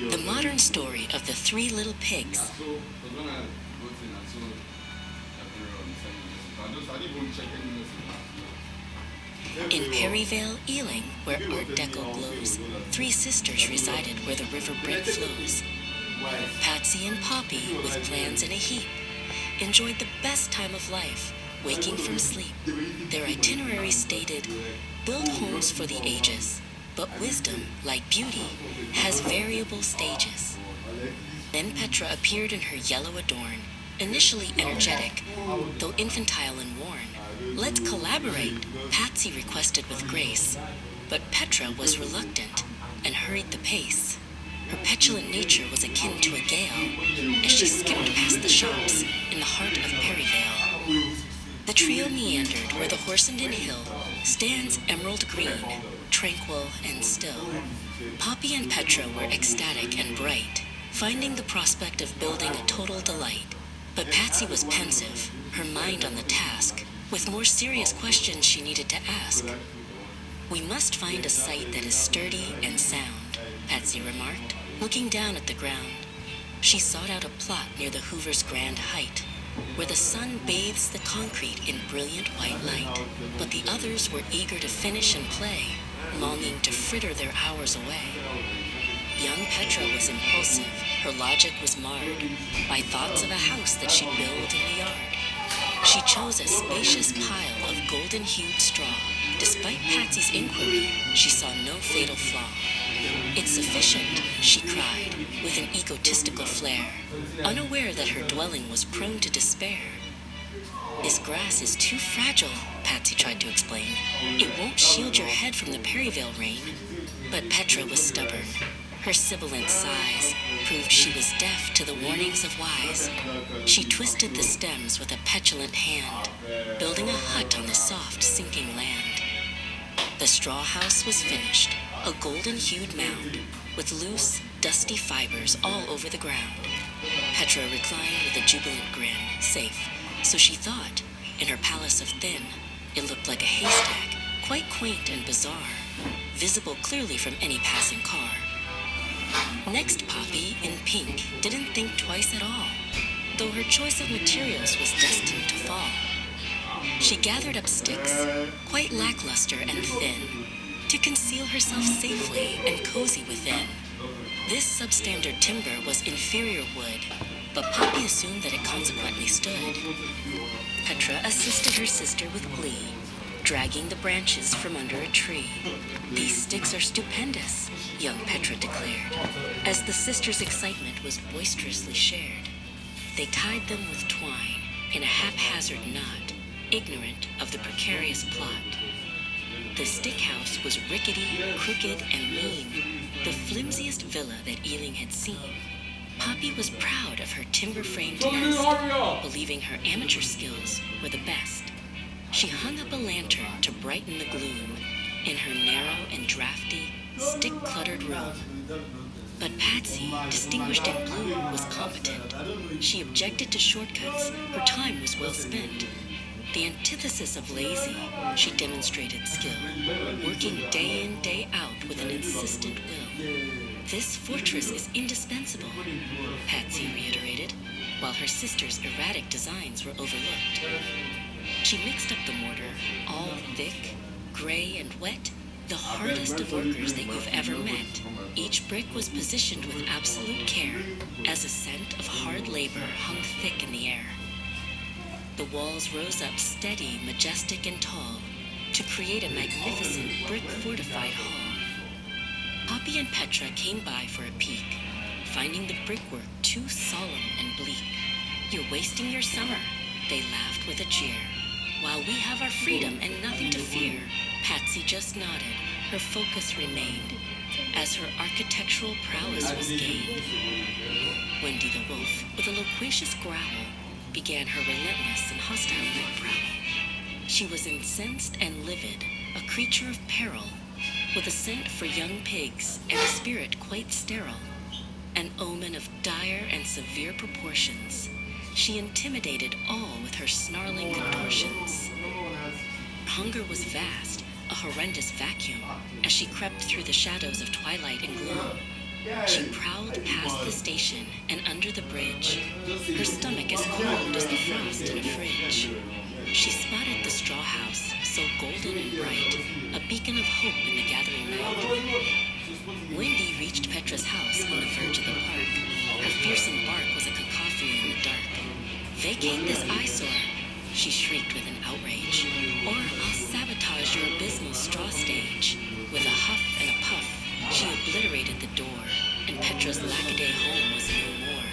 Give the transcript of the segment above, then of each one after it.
The modern story of the three little pigs. In Perryvale, Ealing, where Art Deco glows, three sisters resided where the River Brent flows. Patsy and Poppy, with plans in a heap, enjoyed the best time of life, waking from sleep. Their itinerary stated, build homes for the ages, but wisdom, like beauty, has variable stages. Then Petra appeared in her yellow adorn, initially energetic, though infantile and worn. Let's collaborate, Patsy requested with grace, but Petra was reluctant and hurried the pace. Her petulant nature was akin to a gale as she skipped past the shops in the heart of Perryvale. The trio meandered where the Horsenden Hill stands emerald green, tranquil and still. Poppy and Petra were ecstatic and bright, finding the prospect of building a total delight. But Patsy was pensive, her mind on the task, with more serious questions she needed to ask. We must find a site that is sturdy and sound, Patsy remarked, looking down at the ground. She sought out a plot near the Hoover's grand height, where the sun bathes the concrete in brilliant white light. But the others were eager to finish and play, longing to fritter their hours away. Young Petra was impulsive. Her logic was marred by thoughts of a house that she'd build in the yard. She chose a spacious pile of golden-hued straw. Despite Patsy's inquiry, she saw no fatal flaw. It's sufficient, she cried, with an egotistical flair, unaware that her dwelling was prone to despair. This grass is too fragile, Patsy tried to explain. It won't shield your head from the Perryvale rain. But Petra was stubborn. Her sibilant sighs proved she was deaf to the warnings of wise. She twisted the stems with a petulant hand, building a hut on the soft, sinking land. The straw house was finished, a golden-hued mound, with loose, dusty fibers all over the ground. Petra reclined with a jubilant grin, safe, so she thought, in her palace of thin. It looked like a haystack, quite quaint and bizarre, visible clearly from any passing car. Next, Poppy, in pink, didn't think twice at all, though her choice of materials was destined to fall. She gathered up sticks, quite lackluster and thin, to conceal herself safely and cozy within. This substandard timber was inferior wood, but Poppy assumed that it consequently stood. Petra assisted her sister with glee, dragging the branches from under a tree. These sticks are stupendous, young Petra declared, as the sisters' excitement was boisterously shared. They tied them with twine in a haphazard knot, ignorant of the precarious plot. The stick house was rickety, crooked, and mean, the flimsiest villa that Ealing had seen. Poppy was proud of her timber-framed nest, believing her amateur skills were the best. She hung up a lantern to brighten the gloom in her narrow and drafty, stick-cluttered room. But Patsy, distinguished in blue, was competent. She objected to shortcuts. Her time was well spent. The antithesis of lazy, she demonstrated skill, working day in, day out with an insistent will. This fortress is indispensable, Patsy reiterated, while her sister's erratic designs were overlooked. She mixed up the mortar, all thick, gray, and wet, the hardest of workers that you've ever met. Each brick was positioned with absolute care, as a scent of hard labor hung thick in the air. The walls rose up steady, majestic, and tall, to create a magnificent brick-fortified hall. Poppy and Petra came by for a peek, finding the brickwork too solemn and bleak. You're wasting your summer, they laughed with a jeer. While we have our freedom and nothing to fear, Patsy just nodded. Her focus remained, as her architectural prowess was gained. Wendy the wolf, with a loquacious growl, began her relentless and hostile night prowl. She was incensed and livid, a creature of peril, with a scent for young pigs and a spirit quite sterile, an omen of dire and severe proportions. She intimidated all with her snarling contortions. Hunger was vast, a horrendous vacuum, as she crept through the shadows of twilight and gloom. She prowled past the station and under the bridge, her stomach as cold as the frost in a fridge. She spotted the straw house, so golden and bright, a beacon of hope in the gathering night. Wendy reached Petra's house on the verge of the park. Her fearsome bark was a cacophony in the dark. "Vacate this eyesore," she shrieked with an outrage, "or I'll sabotage your abysmal straw stage." With a huff and a puff, she obliterated the door, and Petra's lackaday home was no more.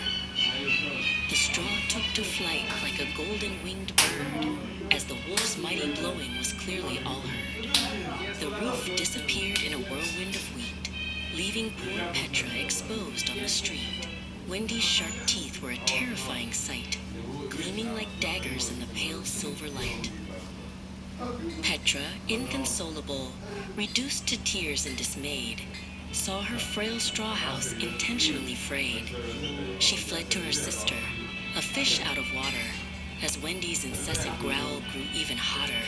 The straw took to flight like a golden-winged bird, as the wolf's mighty blowing was clearly all heard. The roof disappeared in a whirlwind of wheat, leaving poor Petra exposed on the street. Wendy's sharp teeth were a terrifying sight, gleaming like daggers in the pale silver light. Petra, inconsolable, reduced to tears and dismayed, saw her frail straw house intentionally frayed. She fled to her sister, a fish out of water, as Wendy's incessant growl grew even hotter.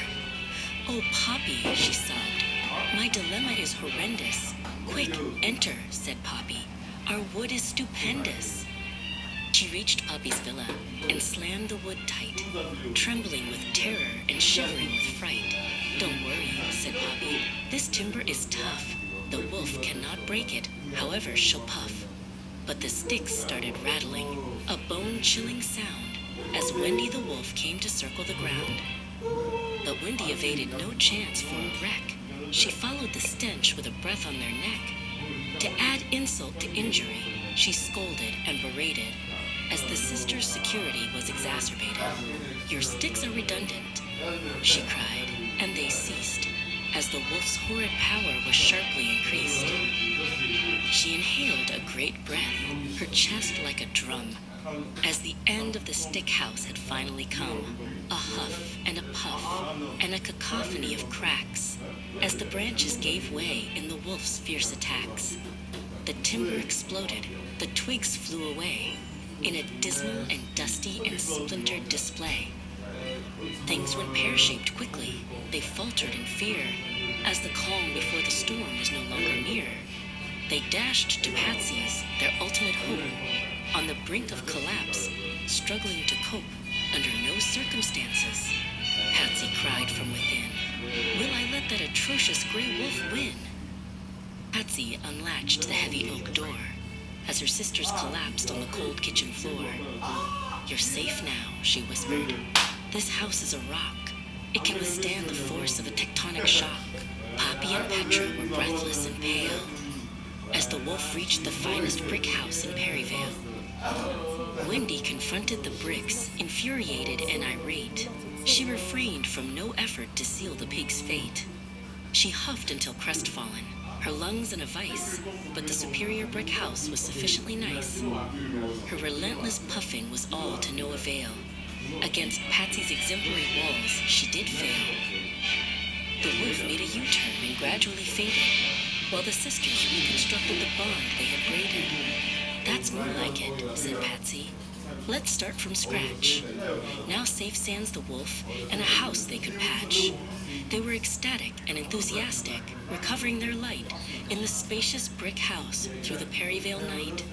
"Oh, Poppy," she sobbed, "my dilemma is horrendous." "Quick, enter," said Poppy. "Our wood is stupendous." She reached Poppy's villa and slammed the wood tight, trembling with terror and shivering with fright. "Don't worry," said Poppy. "This timber is tough. The wolf cannot break it, however she'll puff." But the sticks started rattling, a bone-chilling sound, as Wendy the wolf came to circle the ground. But Wendy evaded no chance for a wreck. She followed the stench with a breath on their neck. To add insult to injury, she scolded and berated, as the sisters' security was exacerbated. "Your sticks are redundant," she cried, and they ceased, as the wolf's horrid power was sharply increased. She inhaled a great breath, her chest like a drum, as the end of the stick house had finally come. A huff and a puff, and a cacophony of cracks, as the branches gave way in the wolf's fierce attacks. The timber exploded, the twigs flew away, in a dismal and dusty and splintered display. Things went pear-shaped quickly, they faltered in fear, as the calm before the storm was no longer near. They dashed to Patsy's, their ultimate hope, on the brink of collapse, struggling to cope under no circumstances. Patsy cried from within, "Will I let that atrocious gray wolf win?" Patsy unlatched the heavy oak door, as her sisters collapsed on the cold kitchen floor. "You're safe now," she whispered. "This house is a rock. It can withstand the force of a tectonic shock." Poppy and Petra were breathless and pale, as the wolf reached the finest brick house in Perryvale. Wendy confronted the bricks, infuriated and irate. She refrained from no effort to seal the pig's fate. She huffed until crestfallen, her lungs in a vice, but the superior brick house was sufficiently nice. Her relentless puffing was all to no avail. Against Patsy's exemplary walls, she did fail. The wolf made a U-turn and gradually faded, while the sisters reconstructed the bond they had braided. "That's more like it," said Patsy. "Let's start from scratch." Now safe stands the wolf and a house they could patch. They were ecstatic and enthusiastic, recovering their light in the spacious brick house through the Perryvale night.